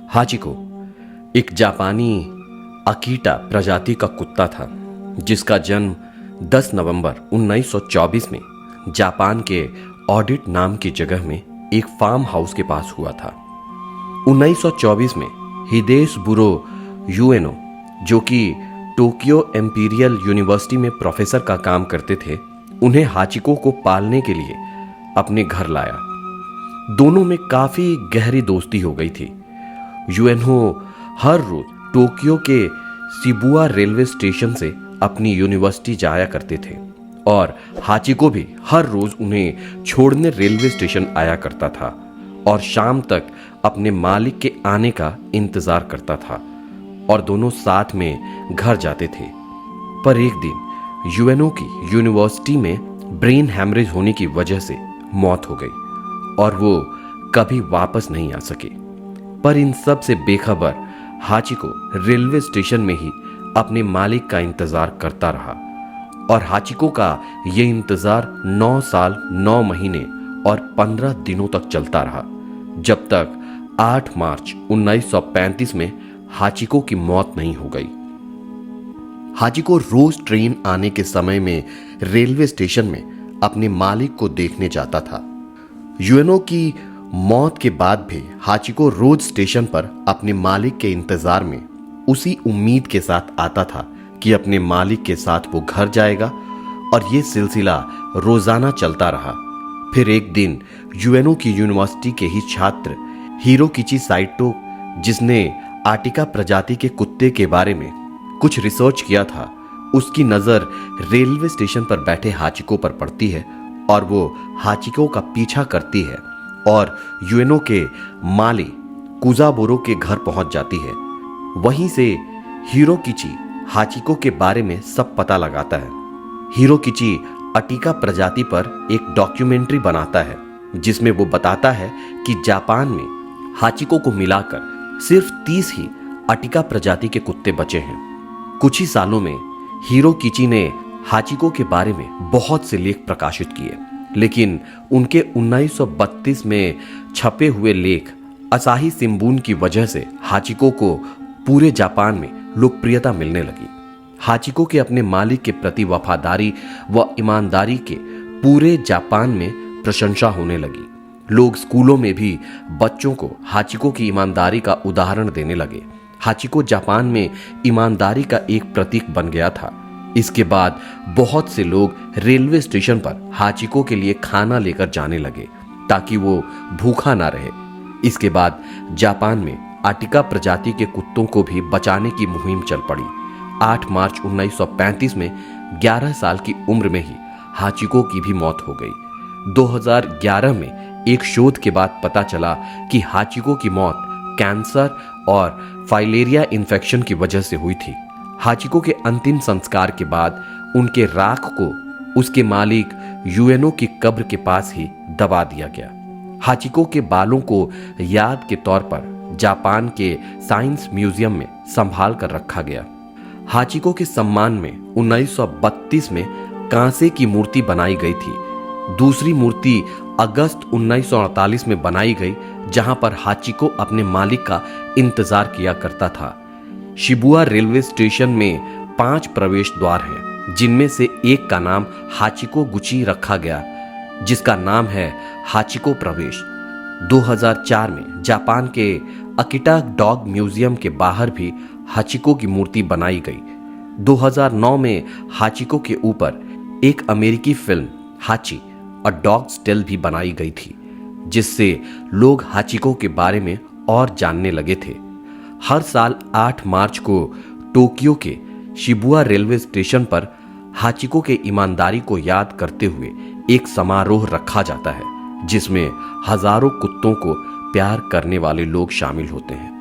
हाचिको एक जापानी अकीटा प्रजाति का कुत्ता था जिसका जन्म 10 नवंबर 1924 में जापान के ऑडिट नाम की जगह में एक फार्म हाउस के पास हुआ था। 1924 में हिदेशबुरो यूएनो, जो कि टोक्यो इंपीरियल यूनिवर्सिटी में प्रोफेसर का काम करते थे, उन्हें हाचिको को पालने के लिए अपने घर लाया। दोनों में काफी गहरी दोस्ती हो गई थी। यूएनहो हर रोज टोक्यो के शिबुया रेलवे स्टेशन से अपनी यूनिवर्सिटी जाया करते थे और हाचिको भी हर रोज उन्हें छोड़ने रेलवे स्टेशन आया करता था और शाम तक अपने मालिक के आने का इंतजार करता था और दोनों साथ में घर जाते थे। पर एक दिन यूएनओ की यूनिवर्सिटी में ब्रेन हैमरेज होने की वजह से मौत हो गई और वो कभी वापस नहीं आ सके। पर इन सब से बेखबर हाचिको रेलवे स्टेशन में ही अपने मालिक का इंतजार करता रहा और हाचिको का ये इंतजार 9 साल 9 महीने और 15 दिनों तक चलता रहा, जब तक 8 मार्च 1935 में हाचिको की मौत नहीं हो गई। हाचिको रोज ट्रेन आने के समय में रेलवे स्टेशन में अपने मालिक को देखने जाता था। यूएनओ की मौत के बाद भी हाचिको रोज स्टेशन पर अपने मालिक के इंतजार में उसी उम्मीद के साथ आता था कि अपने मालिक के साथ वो घर जाएगा और ये सिलसिला रोजाना चलता रहा। फिर एक दिन यूएनओ की यूनिवर्सिटी के ही छात्र हिरोकिची साइटो, जिसने आटिका प्रजाति के कुत्ते के बारे में कुछ रिसर्च किया था, उसकी नजर रेलवे स्टेशन पर बैठे हाचिको पर पड़ती है और वो हाचिको का पीछा करती है और यूएनओ के माली कुजाबोरो के घर पहुंच जाती है। वहीं से हिरोकिची हाचिको के बारे में सब पता लगाता है। हिरोकिची अटिका प्रजाति पर एक डॉक्यूमेंट्री बनाता है जिसमें वो बताता है कि जापान में हाचिको को मिलाकर सिर्फ 30 ही अटिका प्रजाति के कुत्ते बचे हैं। कुछ ही सालों में हिरोकिची ने हाचिको के बारे में बहुत से लेख प्रकाशित किए, लेकिन उनके 1932 में छपे हुए लेख असाही शिंबुन की वजह से हाचिको को पूरे जापान में लोकप्रियता मिलने लगी। हाचिको के अपने मालिक के प्रति वफादारी व ईमानदारी के पूरे जापान में प्रशंसा होने लगी। लोग स्कूलों में भी बच्चों को हाचिको की ईमानदारी का उदाहरण देने लगे। हाचिको जापान में ईमानदारी का एक प्रतीक बन गया था। इसके बाद बहुत से लोग रेलवे स्टेशन पर हाचिको के लिए खाना लेकर जाने लगे ताकि वो भूखा ना रहे। इसके बाद जापान में आटिका प्रजाति के कुत्तों को भी बचाने की मुहिम चल पड़ी। 8 मार्च 1935 में 11 साल की उम्र में ही हाचिको की भी मौत हो गई। 2011 में एक शोध के बाद पता चला कि हाचिको की मौत कैंसर और फाइलेरिया इन्फेक्शन की वजह से हुई थी। हाचिको के अंतिम संस्कार के बाद उनके राख को उसके मालिक यूएनओ की कब्र के पास ही दबा दिया गया। हाचिको के बालों को याद के तौर पर जापान के साइंस म्यूजियम में संभाल कर रखा गया। हाचिको के सम्मान में 1932 में कांसे की मूर्ति बनाई गई थी। दूसरी मूर्ति अगस्त 1948 में बनाई गई, जहां पर हाचिको अपने मालिक का इंतजार किया करता था। शिबुया रेलवे स्टेशन में 5 प्रवेश द्वार हैं, जिनमें से एक का नाम हाचिको गुची रखा गया, जिसका नाम है हाचिको प्रवेश। 2004 में जापान के अकिटा डॉग म्यूजियम के बाहर भी हाचिको की मूर्ति बनाई गई। 2009 में हाचिको के ऊपर एक अमेरिकी फिल्म हाची अ डॉग्स टेल भी बनाई गई थी, जिससे लोग हाचिको के बारे में और जानने लगे थे। हर साल 8 मार्च को टोक्यो के शिबुया रेलवे स्टेशन पर हाचिको के ईमानदारी को याद करते हुए एक समारोह रखा जाता है, जिसमें हजारों कुत्तों को प्यार करने वाले लोग शामिल होते हैं।